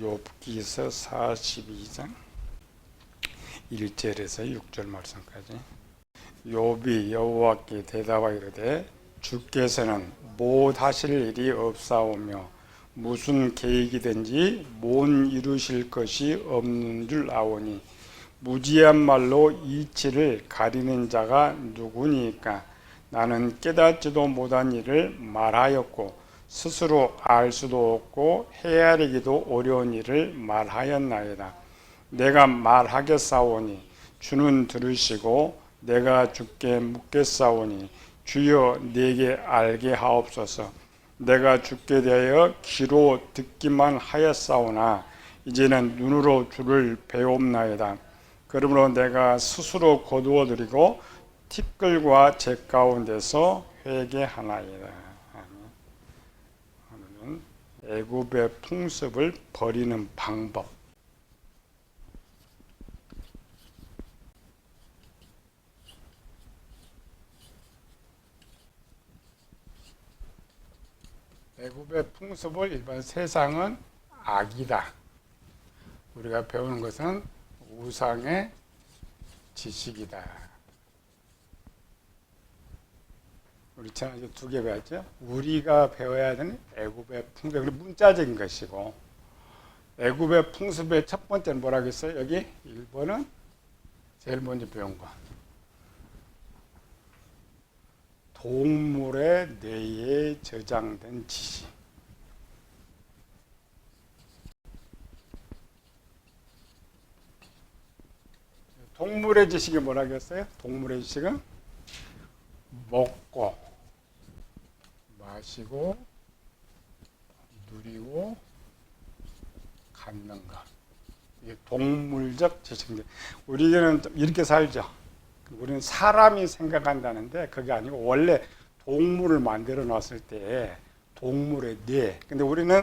욥기서 42장 1절에서 6절 말씀까지. 욥이 여호와께 대답하여 이르되 주께서는 못하실 일이 없사오며 무슨 계획이든지 못 이루실 것이 없는 줄 아오니 무지한 말로 이치를 가리는 자가 누구니까. 나는 깨닫지도 못한 일을 말하였고 스스로 알 수도 없고 헤아리기도 어려운 일을 말하였나이다. 내가 말하겠사오니 주는 들으시고 내가 주께 묻겠사오니 주여 내게 알게 하옵소서. 내가 주께 대하여 귀로 듣기만 하였사오나 이제는 눈으로 주를 배웁나이다. 그러므로 내가 스스로 거두어드리고 티끌과 재 가운데서 회개하나이다. 오늘은 애굽의 풍습을 버리는 방법. 애굽의 풍습을 일반 세상은 악이다. 우리가 배우는 것은 우상의 지식이다. 우리 지난 이제 두 개 배웠죠. 우리가 배워야 되는 애굽의 풍습, 그리고 문자적인 것이고, 애굽의 풍습의 첫 번째는 뭐라고 했어요? 여기 1번은 제일 먼저 배운 거. 동물의 뇌에 저장된 지식. 동물의 지식이 뭐라고 했어요? 동물의 지식은 먹고 마시고 누리고 갖는 것. 이게 동물적 지식인데 우리는 이렇게 살죠. 우리는 사람이 생각한다는데 그게 아니고 원래 동물을 만들어 놨을 때 동물의 뇌. 근데 우리는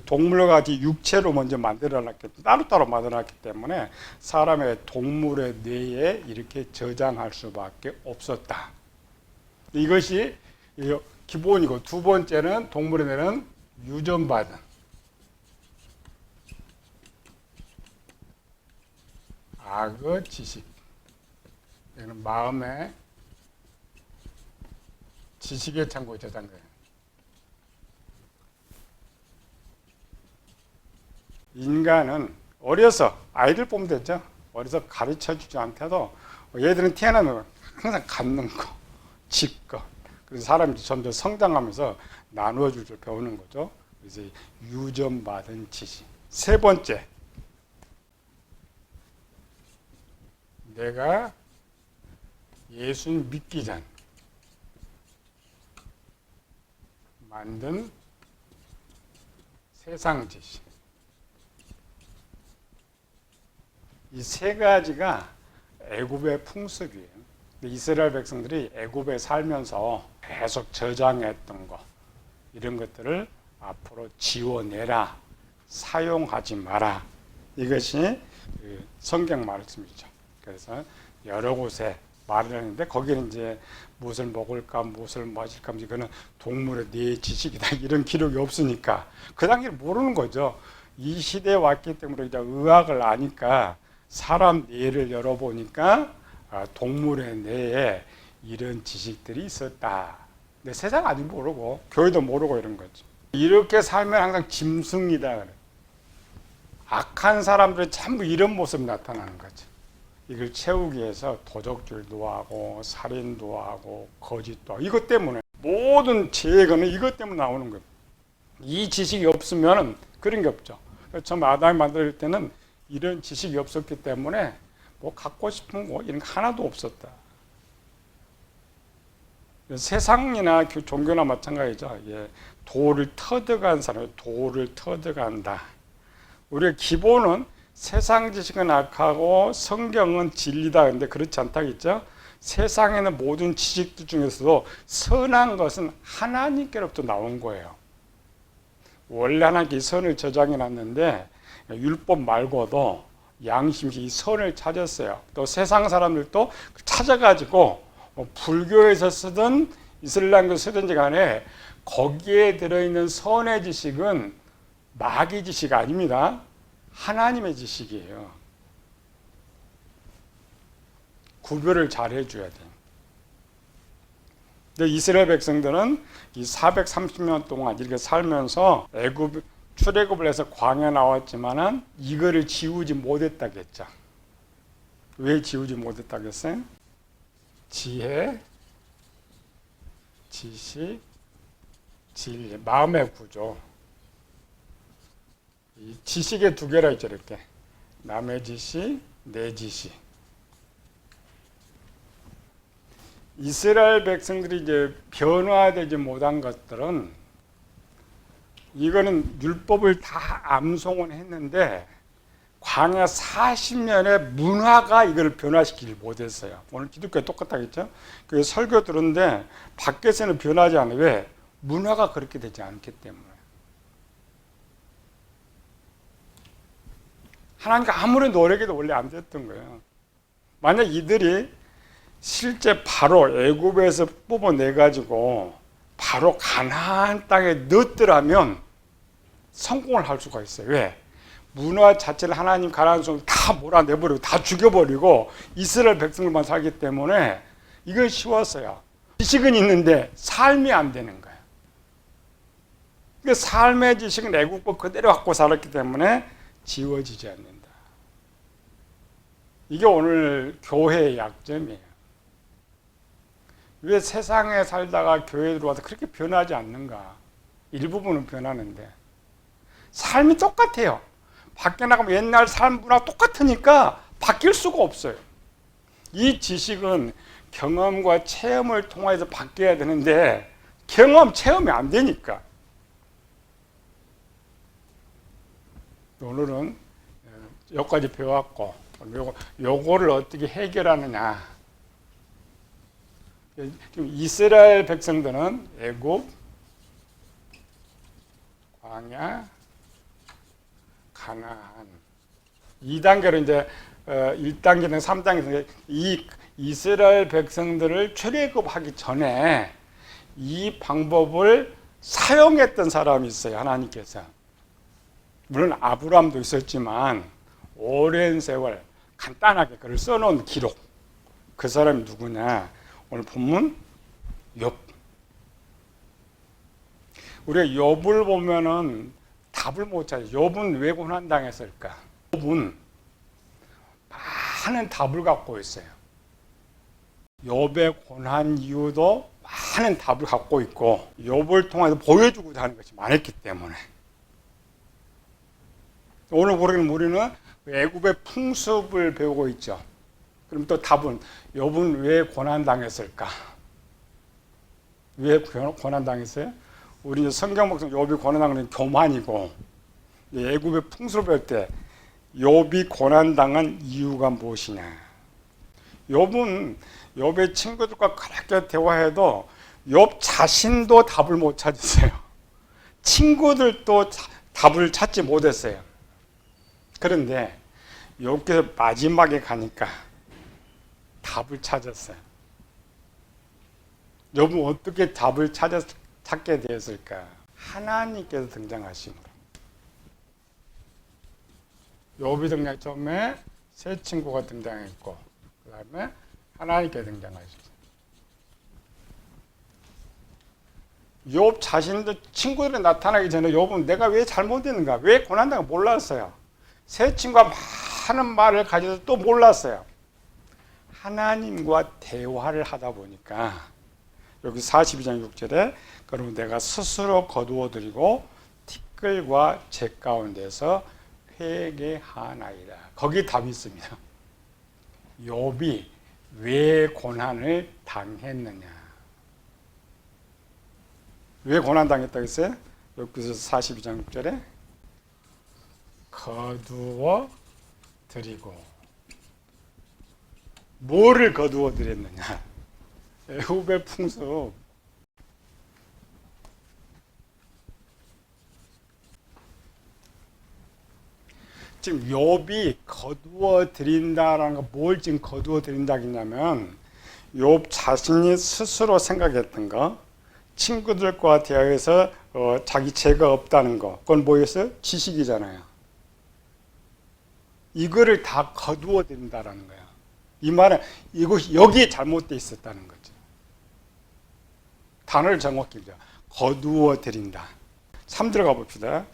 동물과 같이 육체로 먼저 만들어 놨기 때문에 따로따로 만들어 놨기 때문에 사람의 동물의 뇌에 이렇게 저장할 수밖에 없었다. 이것이 기본이고, 두 번째는 동물의 뇌는 유전받은 악의 지식. 이거는 마음의 지식의 창고에 저장돼요. 인간은 어려서, 아이들 보면 되죠. 어려서 가르쳐 주지 않더라도 얘들은 태어나면 항상 갖는 거, 집 거. 그래서 사람이 점점 성장하면서 나누어 줄 줄 배우는 거죠. 그래서 유전받은 지식. 세 번째, 내가 예수 믿기 전 만든 세상 지식. 이 세 가지가 애굽의 풍습이에요. 이스라엘 백성들이 애굽에 살면서 계속 저장했던 것, 이런 것들을 앞으로 지워내라, 사용하지 마라. 이것이 성경 말씀이죠. 그래서 여러 곳에 말을 하는데 거기는 이제 무엇을 먹을까, 무엇을 마실까, 이거는 동물의 뇌 지식이다, 이런 기록이 없으니까 그 당시에 모르는 거죠. 이 시대에 왔기 때문에 이제 의학을 아니까 사람 뇌를 열어보니까 동물의 뇌에 이런 지식들이 있었다. 근데 세상 아직 모르고 교회도 모르고 이런 거죠. 이렇게 살면 항상 짐승이다. 악한 사람들은 전부 이런 모습이 나타나는 거죠. 이걸 채우기 위해서 도적질도 하고 살인도 하고 거짓도 하고, 이것 때문에 모든 죄거는 이것 때문에 나오는 거예요. 이 지식이 없으면 그런 게 없죠. 처음 아담이 만들 때는 이런 지식이 없었기 때문에 뭐 갖고 싶은 거 이런 거 하나도 없었다. 세상이나 종교나 마찬가지죠. 예, 도를 터득한 사람이 도를 터득한다. 우리가 기본은 세상 지식은 악하고 성경은 진리다. 근데 그렇지 않다겠죠. 세상에는 모든 지식들 중에서도 선한 것은 하나님께로부터 나온 거예요. 원래 하나님께 선을 저장해 놨는데 율법 말고도 양심이 이 선을 찾았어요. 또 세상 사람들도 찾아가지고 불교에서 쓰든 이슬람교 쓰든지 간에 거기에 들어있는 선의 지식은 마귀 지식 아닙니다. 하나님의 지식이에요. 구별을 잘 해줘야 돼요. 근데 이스라엘 백성들은 이 430년 동안 이렇게 살면서 출애굽을 해서 광야 나왔지만은 이거를 지우지 못했다겠죠. 왜 지우지 못했다겠어요? 지혜, 지식, 진리, 마음의 구조. 이 지식의 두 개라 있죠, 이렇게. 남의 지식, 내 지식. 이스라엘 백성들이 이제 변화되지 못한 것들은 이거는 율법을 다 암송은 했는데 광야 40년의 문화가 이걸 변화시키지 못했어요. 오늘 기독교에 똑같다겠죠? 그 설교 들었는데 밖에서는 변하지 않아요. 왜? 문화가 그렇게 되지 않기 때문에. 하나님과 아무리 노력해도 원래 안 됐던 거예요. 만약 이들이 실제 바로 애굽에서 뽑아내 가지고 바로 가나안 땅에 넣었더라면 성공을 할 수가 있어요. 왜? 문화 자체를 하나님 가나안 성을 다 몰아내버리고 다 죽여버리고 이스라엘 백성들만 살기 때문에 이건 쉬웠어요. 지식은 있는데 삶이 안 되는 거예요. 그러니까 삶의 지식은 애국법 그대로 갖고 살았기 때문에 지워지지 않는다. 이게 오늘 교회의 약점이에요. 왜 세상에 살다가 교회에 들어와서 그렇게 변하지 않는가? 일부분은 변하는데 삶이 똑같아요. 밖에 나가면 옛날 삶 문화 똑같으니까 바뀔 수가 없어요. 이 지식은 경험과 체험을 통해서 바뀌어야 되는데 경험, 체험이 안 되니까. 오늘은 여기까지 배워왔고 요거를 어떻게 해결하느냐. 지금 이스라엘 백성들은 애굽, 광야, 가나안 2단계로 이제 1단계는 3단계는 이 이스라엘 백성들을 출애굽하기 전에 이 방법을 사용했던 사람이 있어요. 하나님께서. 물론 아브라함도 있었지만 오랜 세월 간단하게 그걸 써놓은 기록. 그 사람이 누구냐? 오늘 본문 욥. 우리가 욥을 보면은 답을 못 찾아요. 욥은 왜 고난당했을까? 욥은 많은 답을 갖고 있어요. 욥의 고난 이유도 많은 답을 갖고 있고 욥을 통해서 보여주고자 하는 것이 많았기 때문에 오늘 우리는 애굽의 풍습을 배우고 있죠. 그럼 또 답은 욥은 왜 고난당했을까? 왜 고난당했어요? 우리 성경 목성 욥이 고난당한 교만이고 애굽의 풍습을 배울 때 욥이 고난당한 이유가 무엇이냐? 욥은 욥의 친구들과 그렇게 대화해도 욥 자신도 답을 못 찾았어요. 친구들도 답을 찾지 못했어요. 그런데 욥께서 마지막에 가니까 답을 찾았어요. 욥은 어떻게 답을 찾게 되었을까? 하나님께서 등장하심으로. 욥이 등장 처음에 새 친구가 등장했고 그 다음에 하나님께 등장하셨어요. 욥 자신도 친구들이 나타나기 전에 욥은 내가 왜 잘못했는가? 왜 고난당을 몰랐어요. 새 친구가 많은 말을 가져서 또 몰랐어요. 하나님과 대화를 하다 보니까 여기 42장 6절에 그러면 내가 스스로 거두어드리고 티끌과 재 가운데서 회개하나이다. 거기 답이 있습니다. 욥이 왜 고난을 당했느냐? 왜 고난 당했다고 했어요? 여기서 42장 6절에 거두어 드리고 뭐를 거두어 드렸느냐? 애굽의 풍습. 지금 욥이 거두어 드린다라는 거 뭘 지금 거두어 드린다겠냐면 욥 자신이 스스로 생각했던 거, 친구들과 대화해서 자기 죄가 없다는 거, 그건 뭐였어요? 지식이잖아요. 이거를 다 거두어 드린다라는 거야. 이 말은 이것이 여기에 잘못되어 있었다는 거죠. 단어를 정확히 거두어 드린다. 3 들어가 봅시다.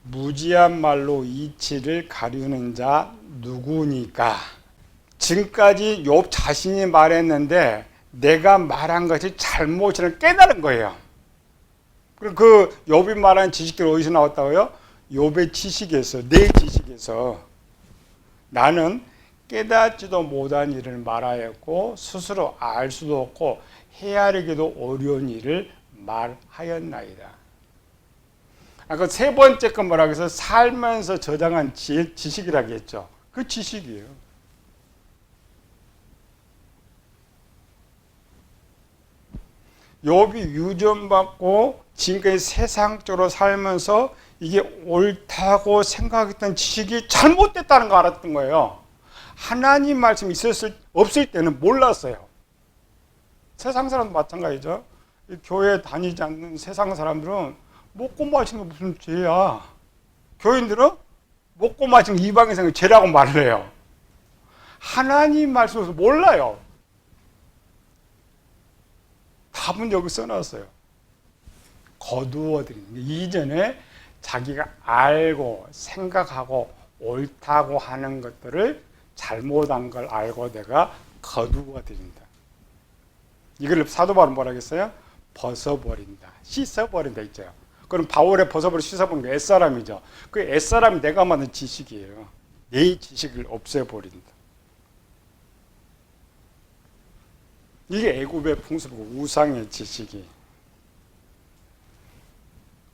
무지한 말로 이치를 가르는 자 누구니까. 지금까지 욥 자신이 말했는데 내가 말한 것이 잘못이라는 깨달은 거예요. 그 욥이 말한 지식들이 어디서 나왔다고요? 욥의 지식에서, 내 지식에서. 나는 깨닫지도 못한 일을 말하였고 스스로 알 수도 없고 헤아리기도 어려운 일을 말하였나이다. 아까 세 번째 건 뭐라고 해서 살면서 저장한 지식이라고 했죠. 그 지식이에요. 욥이 유전받고 지금까지 세상적으로 살면서 이게 옳다고 생각했던 지식이 잘못됐다는 거 알았던 거예요. 하나님 말씀이 없을 때는 몰랐어요. 세상 사람도 마찬가지죠. 교회 다니지 않는 세상 사람들은 먹고 마시는 게 무슨 죄야. 교인들은 먹고 마시는 이방인 생각 죄라고 말을 해요. 하나님 말씀에서 몰라요. 답은 여기 써놨어요. 거두어드리는 게 이전에 자기가 알고 생각하고 옳다고 하는 것들을 잘못한 걸 알고 내가 거두어드린다. 이걸 사도 바울은 뭐라 했어요? 벗어버린다. 씻어버린다 있죠. 그럼 바울의 벗어버리고 씻어버린 게 옛사람이죠. 그 옛사람이 내가 만든 지식이에요. 내 지식을 없애버린다. 이게 애굽의 풍습이고 우상의 지식이.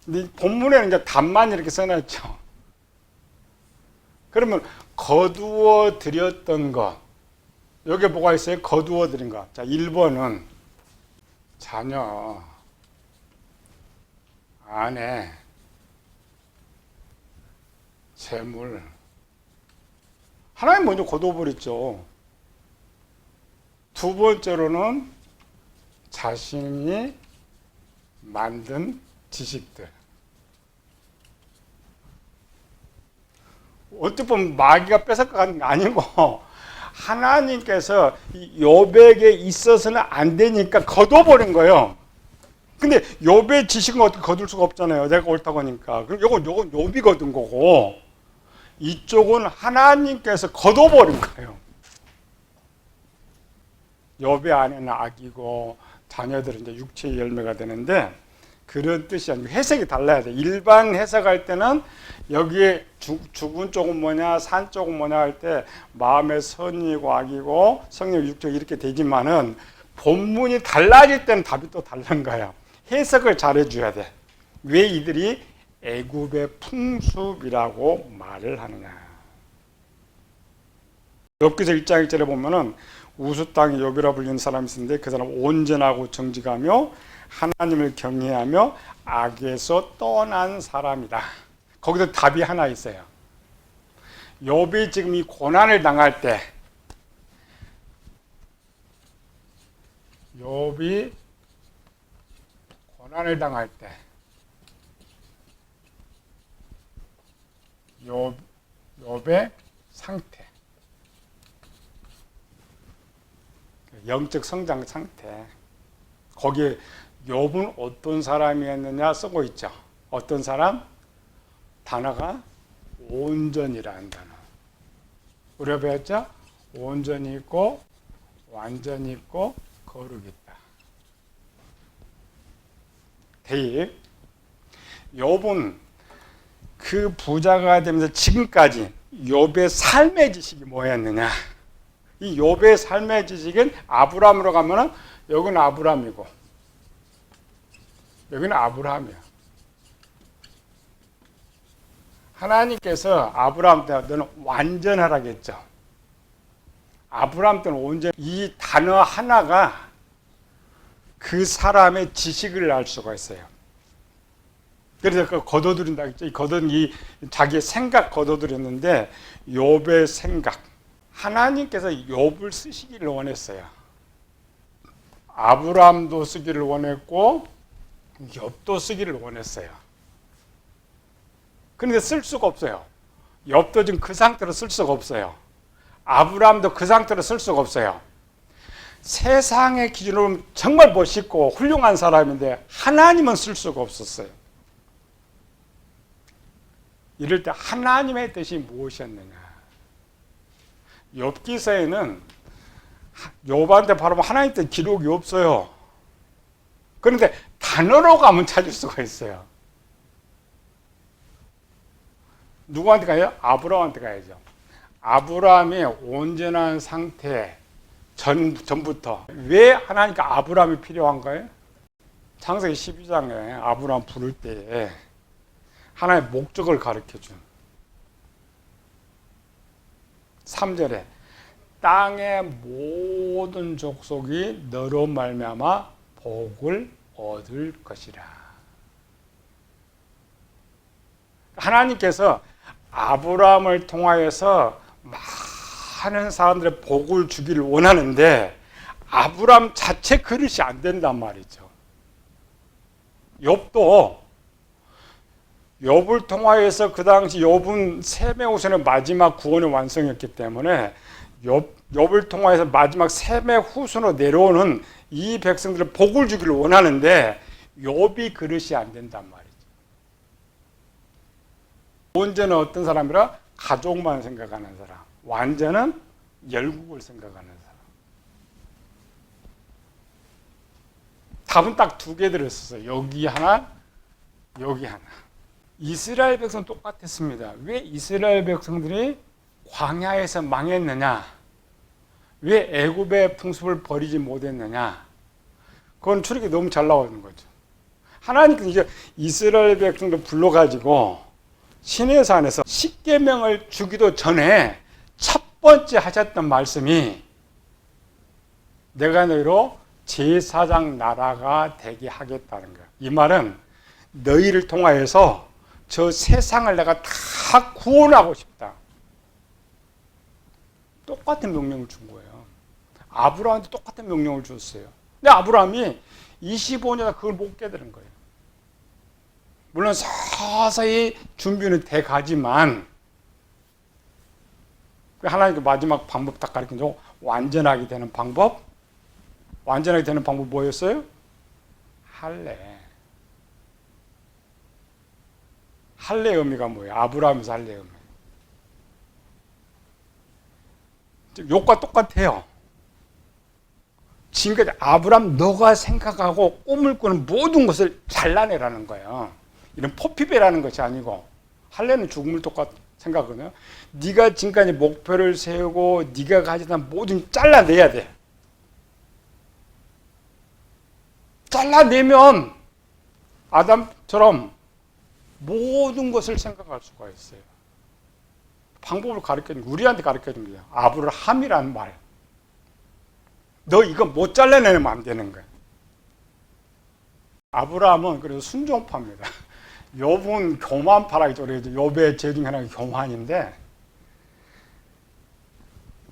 근데 본문에는 이제 답만 이렇게 써놨죠. 그러면 거두어 드렸던 것. 여기 뭐가 있어요? 거두어 드린 것. 자, 1번은 자녀, 아내, 재물. 하나님 먼저 거두어버렸죠. 두 번째로는 자신이 만든 지식들. 어떻게 보면 마귀가 뺏어가는 게 아니고 하나님께서 욥에게 있어서는 안 되니까 거둬버린 거예요. 근데 욥의 지식은 어떻게 거둘 수가 없잖아요. 내가 옳다고 하니까. 그럼 요건 욥이 거둔 거고 이쪽은 하나님께서 거둬버린 거예요. 욥의 아내는 악이고 자녀들은 이제 육체의 열매가 되는데 그런 뜻이 아니고 해석이 달라야 돼. 일반 해석할 때는 여기에 죽은 쪽은 뭐냐, 산 쪽은 뭐냐 할 때 마음의 선이고 악이고 성령 육적 이렇게 되지만은 본문이 달라질 때는 답이 또 다른 거야. 해석을 잘해줘야 돼. 왜 이들이 애굽의 풍습이라고 말을 하느냐. 욥기서 1장 1절에 보면은 우수 땅에 욥이라 불리는 사람이 있는데 그 사람은 온전하고 정직하며 하나님을 경외하며 악에서 떠난 사람이다. 거기서 답이 하나 있어요. 욥이 지금 이 고난을 당할 때 욥이 고난을 당할 때 욥의 상태, 영적 성장 상태, 거기에 욥은 어떤 사람이었느냐 쓰고 있죠. 어떤 사람? 단어가 온전이라는 단어. 우리가 배웠죠? 온전히 있고 완전히 있고 거룩이 있다. 대입. 욥은 그 부자가 되면서 지금까지 욥의 삶의 지식이 뭐였느냐? 이 욥의 삶의 지식은 아브라함으로 가면은 여기는 아브라함이고 여기는 아브라함이야. 하나님께서 아브라함 때 너는 완전하라고 했죠. 아브라함 때는 온전. 이 단어 하나가 그 사람의 지식을 알 수가 있어요. 그래서 그 거둬들인다 했죠. 이 자기의 생각 거둬들였는데 욥의 생각. 하나님께서 욥을 쓰시기를 원했어요. 아브라함도 쓰기를 원했고 욥도 쓰기를 원했어요. 그런데 쓸 수가 없어요. 욥도 지금 그 상태로 쓸 수가 없어요. 아브라함도 그 상태로 쓸 수가 없어요. 세상의 기준으로 정말 멋있고 훌륭한 사람인데 하나님은 쓸 수가 없었어요. 이럴 때 하나님의 뜻이 무엇이었느냐. 욥기서에는 욥한테 바로 하나님 뜻 기록이 없어요. 그런데 단어로 가면 찾을 수가 있어요. 누구한테 가요? 아브라함한테 가야죠. 아브라함의 온전한 상태 전부터 왜 하나님께 아브라함이 필요한가요? 창세기 12장에 아브라함 부를 때에 하나의 목적을 가르쳐준 3절에 땅의 모든 족속이 너로 말미암아 복을 얻을 것이라. 하나님께서 아브라함을 통하여서 많은 사람들의 복을 주기를 원하는데 아브라함 자체 그릇이 안 된단 말이죠. 욥도 욥을 통하여서 그 당시 욥은 셈의 후손의 마지막 구원의 완성이었기 때문에 욥을 통하여서 마지막 셈의 후손으로 내려오는 이 백성들의 복을 주기를 원하는데 욥이 그릇이 안 된단 말이죠. 온전은 어떤 사람이라? 가족만 생각하는 사람. 완전은 열국을 생각하는 사람. 답은 딱 두 개 들었어요. 여기 하나, 여기 하나. 이스라엘 백성은 똑같았습니다. 왜 이스라엘 백성들이 광야에서 망했느냐? 왜 애굽의 풍습을 버리지 못했느냐? 그건 출애굽이 너무 잘 나오는 거죠. 하나님께서 이제 이스라엘 백성들 불러가지고 시내산에서 십계명을 주기도 전에 첫 번째 하셨던 말씀이 내가 너희로 제사장 나라가 되게 하겠다는 거야. 이 말은 너희를 통하여서 저 세상을 내가 다 구원하고 싶다. 똑같은 명령을 준 거예요. 아브라함한테 똑같은 명령을 줬어요. 근데 아브라함이 25년 그걸 못 깨달은 거예요. 물론 서서히 준비는 돼 가지만 하나님께 마지막 방법 딱 가르쳐줘. 완전하게 되는 방법. 완전하게 되는 방법 뭐였어요? 할례. 할례 의미가 뭐예요? 아브라함에서 할례 의미. 욥과 똑같아요. 지금까지 아브라함 너가 생각하고 꿈을 꾸는 모든 것을 잘라내라는 거예요. 이런 포피배라는 것이 아니고 할례는 죽음을 똑같 생각하거든요. 네가 지금까지 목표를 세우고 네가 가지던 모든 잘라내야 돼. 잘라내면 아담처럼 모든 것을 생각할 수가 있어요. 방법을 가르쳐준 우리한테 가르쳐준 거예요. 아브라함이라는 말. 너 이거 못 잘라내면 안 되는 거야. 아브라함은 그래서 순종파입니다. 욥은 교만파라고 그러죠. 욥의 죄 중에 하나가 교만인데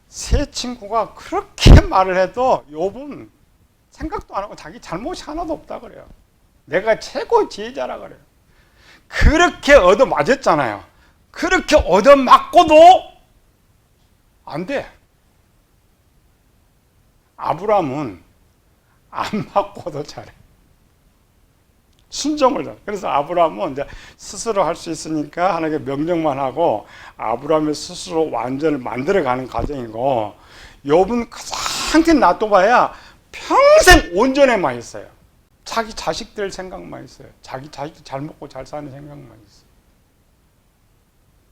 세 친구가 그렇게 말을 해도 욥은 생각도 안 하고 자기 잘못이 하나도 없다 그래요. 내가 최고 지혜자라 그래요. 그렇게 얻어맞았잖아요. 그렇게 얻어맞고도 안 돼. 아브라함은 안 맞고도 잘해. 순종을 잘. 그래서 아브라함은 이제 스스로 할 수 있으니까 하나님께 명령만 하고 아브라함이 스스로 완전을 만들어가는 과정이고 욥은 가장 놔둬봐야 평생 온전에만 있어요. 자기 자식들 생각만 있어요. 자기 자식들 잘 먹고 잘 사는 생각만 있어요.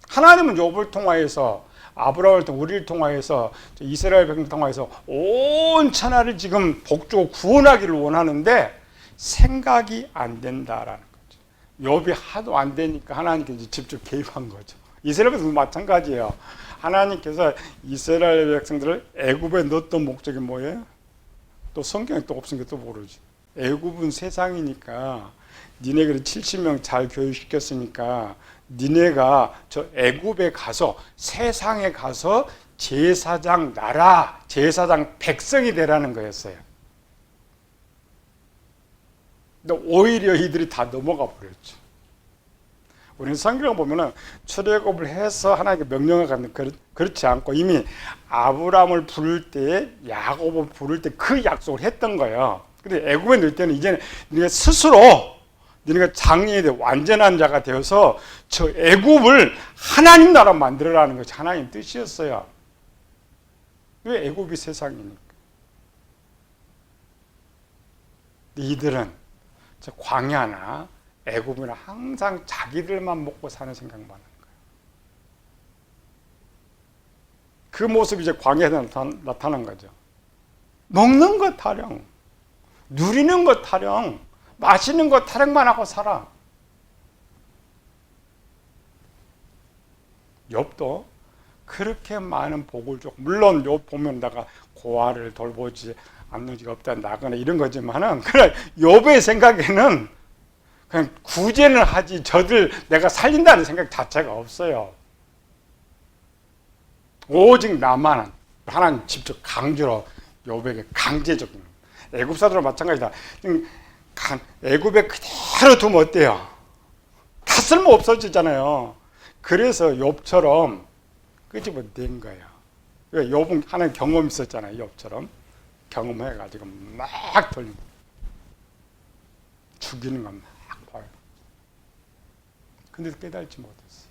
하나님은 욥을 통하여서 아브라함을 통해 우리를 통하여서 이스라엘 백성을 통하여서 온 천하를 지금 복주고 구원하기를 원하는데 생각이 안 된다라는 거죠. 욥이 하도 안 되니까 하나님께서 직접 개입한 거죠. 이스라엘 백성도 마찬가지예요. 하나님께서 이스라엘 백성들을 애굽에 넣었던 목적이 뭐예요? 또 성경에 또 없으니까 또 모르지. 애굽은 세상이니까 니네가 70명 잘 교육시켰으니까 니네가 저 애굽에 가서 세상에 가서 제사장 나라, 제사장 백성이 되라는 거였어요. 근데 오히려 이들이 다 넘어가 버렸죠. 우리는 성경을 보면은 출애굽을 해서 하나님께 명령을 받는 그렇지 않고 이미 아브라함을 부를 때 야곱을 부를 때 그 약속을 했던 거예요. 근데 애굽에 넣을 때는 이제는 네가 스스로 네가 장인이 돼 완전한 자가 되어서 저 애굽을 하나님 나라 만들어라는 것이 하나님 뜻이었어요. 왜 애굽이 세상이니까. 이들은 저 광야나 애굽이나 항상 자기들만 먹고 사는 생각만 하는 거예요. 그 모습이 이제 광야에 나타난 거죠. 먹는 것 타령, 누리는 것 타령, 마시는 것 타령만 하고 살아. 욥도 그렇게 많은 복을 줬고, 물론 욥 보면 내가 고아를 돌보지 않는 지가 없다 나거나 이런 거지만은, 그래 욥의 생각에는 그냥 구제는 하지 저들 내가 살린다는 생각 자체가 없어요. 오직 나만 하나님 직접 강제로 욥에게 강제적인, 애굽사도랑 마찬가지다. 애굽에 그대로 두면 어때요? 다 쓸모 없어지잖아요. 그래서 욥처럼 끄집어낸 거예요. 욥은 하나님 경험이 있었잖아요. 욥처럼 경험해가지고 막 돌리고 죽이는 건 막 봐요. 근데 깨달지 못했어요.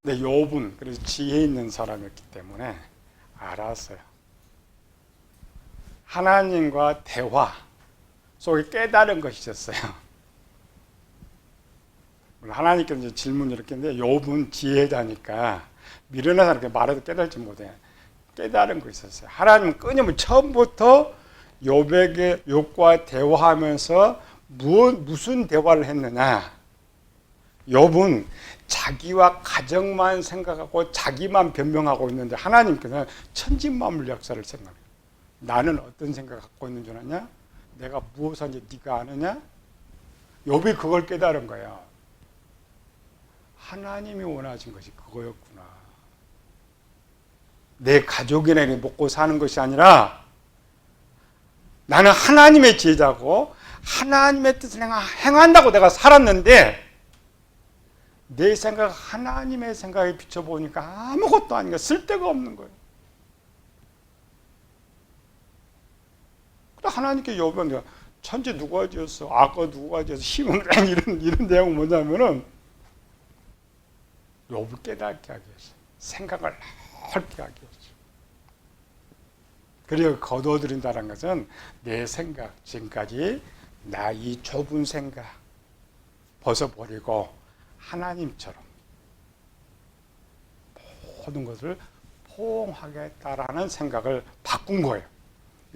근데 욥은 그래서 지혜 있는 사람이었기 때문에 알았어요. 하나님과 대화 속에 깨달은 것이 있었어요. 하나님께서 이제 질문을 이렇게 했는데 욥은 지혜자니까 미련한 사람께 말해도 깨달지 못해. 깨달은 거 있었어요. 하나님은 끊임없이 처음부터 욥과 대화하면서 무슨 대화를 했느냐. 욥은 자기와 가정만 생각하고 자기만 변명하고 있는데 하나님께서는 천지만물 역사를 생각해요. 나는 어떤 생각을 갖고 있는 줄 아냐? 내가 무엇을 하는지 네가 아느냐? 욥이 그걸 깨달은 거야. 하나님이 원하신 것이 그거였구나. 내 가족이나 먹고 사는 것이 아니라 나는 하나님의 제자고 하나님의 뜻을 행한다고 내가 살았는데 내 생각 하나님의 생각에 비춰보니까 아무것도 아닌 거야. 쓸데가 없는 거예요. 하나님께 욥은 천지 누가 지었어? 악어 누가 지었어? 힘은 이런 내용은 뭐냐면은 욥을 깨닫게 하기 위해서 생각을 넓게 하기 위해서. 그리고 거둬들인다는 것은 내 생각, 지금까지 나 이 좁은 생각 벗어버리고 하나님처럼 모든 것을 포옹하겠다라는 생각을 바꾼 거예요.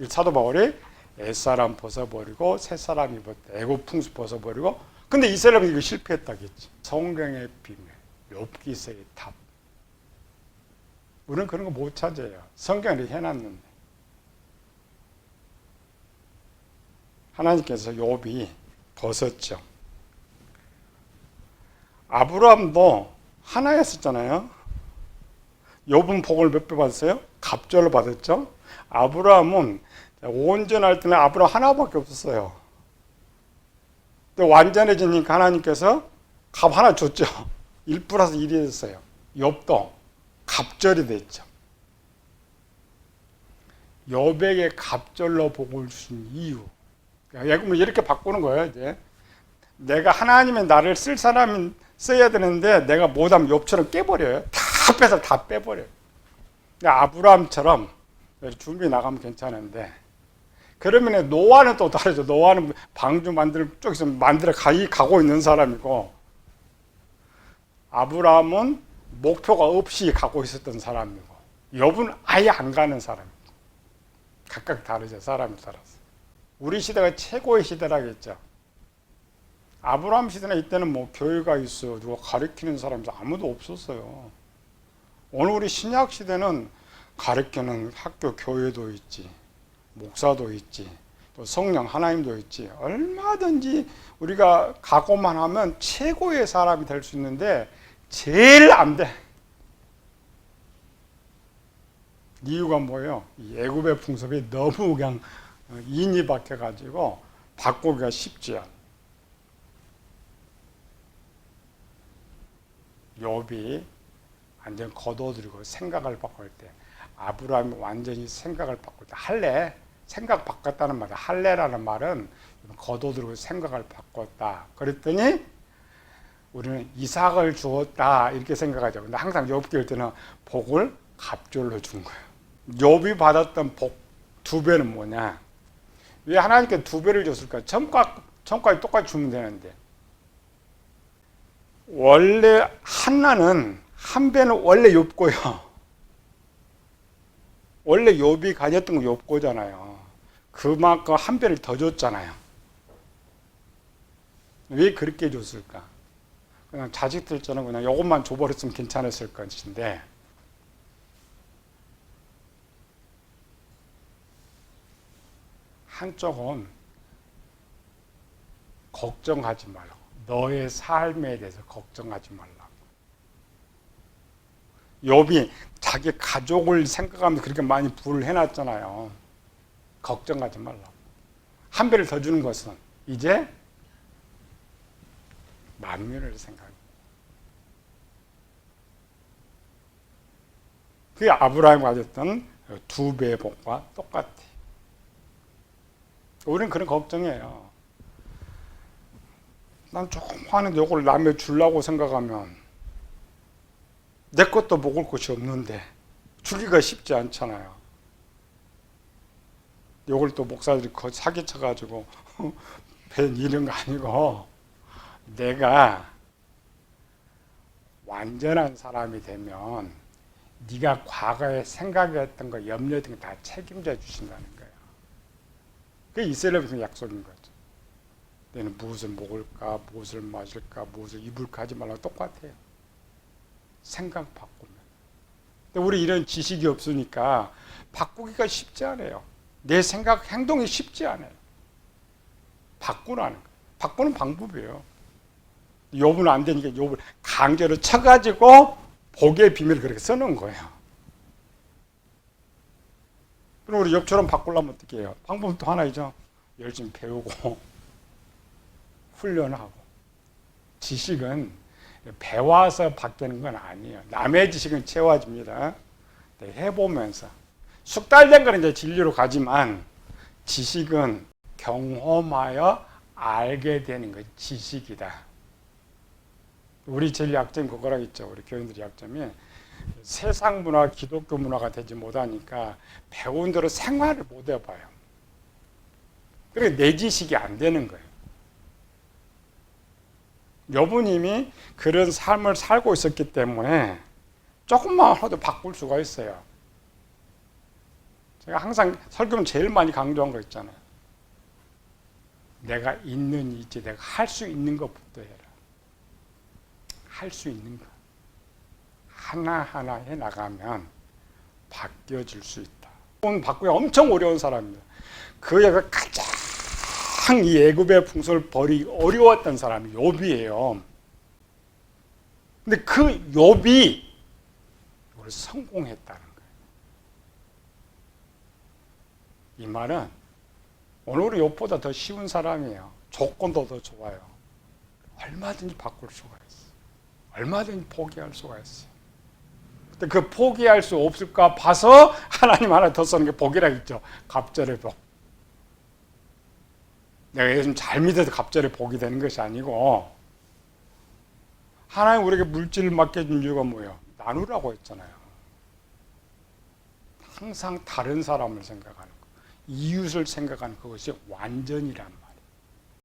사도 바울이 옛사람 벗어버리고 새사람 입었다. 애굽 풍습 벗어버리고. 근데 이스라엘은 이거 실패했다겠지. 성경의 비밀, 욥기서의 답. 우리는 그런 거 못 찾아요. 성경에 해놨는데. 하나님께서 욥이 벗었죠. 아브라함도 하나였었잖아요. 욥은 복을 몇 배 받았어요? 갑절로 받았죠. 아브라함은 온전할 때는 아브라함 하나밖에 없었어요. 근데 완전해지니까 하나님께서 갑 하나 줬죠. 1 플러스 1이 됐어요. 욥도 갑절이 됐죠. 욥에게 갑절로 복을 주신 이유. 이렇게 바꾸는 거예요. 이제 내가 하나님의 나를 쓸 사람이 써야 되는데 내가 못하면 욥처럼 깨버려요. 다 빼서 다 빼버려요. 아브라함처럼 준비 나가면 괜찮은데 그러면 노아는 또 다르죠. 노아는 방주 쪽에서 만들어 가고 있는 사람이고 아브라함은 목표가 없이 가고 있었던 사람이고 욥은 아예 안 가는 사람이고 각각 다르죠. 사람에 따라서. 우리 시대가 최고의 시대라겠죠. 아브라함 시대나 이때는 뭐 교회가 있어 누가 가르치는 사람이 아무도 없었어요. 오늘 우리 신약 시대는 가르치는 학교 교회도 있지, 목사도 있지, 또 성령 하나님도 있지. 얼마든지 우리가 각오만 하면 최고의 사람이 될 수 있는데 제일 안 돼. 이유가 뭐예요? 이 애굽의 풍습이 너무 그냥 인이 박혀가지고 바꾸기가 쉽지 않아. 욥이 완전 걷어들이고 생각을 바꿀 때, 아브라함이 완전히 생각을 바꿀 때, 할례, 생각 바꿨다는 말은, 할례라는 말은 걷어들이고 생각을 바꿨다. 그랬더니 우리는 이삭을 주었다 이렇게 생각하죠. 근데 항상 욥기 할 때는 복을 갑절로 준 거예요. 욥이 받았던 복 2배는 뭐냐? 왜 하나님께 2배를 줬을까? 전까지 똑같이 주면 되는데. 원래 한나는 한 배는 원래 욥고요. 원래 욥이 가졌던 거 욥고잖아요. 그만큼 한 배를 더 줬잖아요. 왜 그렇게 줬을까? 그냥 자식들 저는 그냥 이것만 줘버렸으면 괜찮았을 것인데, 한쪽은 걱정하지 말라고. 너의 삶에 대해서 걱정하지 말라고. 욥이 자기 가족을 생각하면서 그렇게 많이 부를 해놨잖아요. 걱정하지 말라고. 한 배를 더 주는 것은 이제 만민을 생각해. 그게 아브라함이 가졌던 2배의 복과 똑같아. 우리는 그런 걱정이에요. 난 조금 하는데 이걸 남에 주려고 생각하면 내 것도 먹을 것이 없는데 주기가 쉽지 않잖아요. 이걸 또 목사들이 사기쳐가지고 벤 이런 거 아니고, 내가 완전한 사람이 되면 네가 과거에 생각했던 거, 염려했던 거 다 책임져 주신다는 거예요. 그게 이스라엘 백성 약속인 거죠. 너는 무엇을 먹을까, 무엇을 마실까, 무엇을 입을까 하지 말라고 똑같아요. 생각 바꾸면. 근데 우리 이런 지식이 없으니까 바꾸기가 쉽지 않아요. 내 생각, 행동이 쉽지 않아요. 바꾸라는 거예요. 바꾸는 방법이에요. 욥은 안 되니까 욥을 강제로 쳐가지고 복의 비밀을 그렇게 써놓은 거예요. 그럼 우리 욥처럼 바꾸려면 어떻게 해요? 방법은 또 하나이죠. 열심히 배우고 훈련하고. 지식은 배워서 바뀌는 건 아니에요. 남의 지식은 채워집니다. 해보면서. 숙달된 건 이제 진리로 가지만, 지식은 경험하여 알게 되는 거 지식이다. 우리 제일 약점이 그거라 했죠. 우리 교인들의 약점이 세상 문화, 기독교 문화가 되지 못하니까 배운 대로 생활을 못 해봐요. 그러니까 내 지식이 안 되는 거예요. 여부님이 그런 삶을 살고 있었기 때문에 조금만 하도 바꿀 수가 있어요. 제가 항상 설교는 제일 많이 강조한 거 있잖아요. 내가 있는 이지, 내가 할 수 있는 것부터 해라. 할 수 있는 것. 하나하나 해 나가면 바뀌어질 수 있다. 바꾸기가 엄청 어려운 사람입니다. 그 애가 가장 이 애굽의 풍속을 버리기 어려웠던 사람이 욥이에요. 근데 그 욥이 이걸 성공했다는 거예요. 이 말은 오늘 우리 욥보다 더 쉬운 사람이에요. 조건도 더 좋아요. 얼마든지 바꿀 수가 있어요. 얼마든지 포기할 수가 있어요. 근데 그 포기할 수 없을까 봐서 하나님 하나 더 쓰는 게 복이라 했죠. 갑절의 복. 내가 요즘 잘 믿어서 갑절의 복이 되는 것이 아니고, 하나님 우리에게 물질을 맡겨준 이유가 뭐예요? 나누라고 했잖아요. 항상 다른 사람을 생각하는 거, 이웃을 생각하는 그것이 완전이란 말.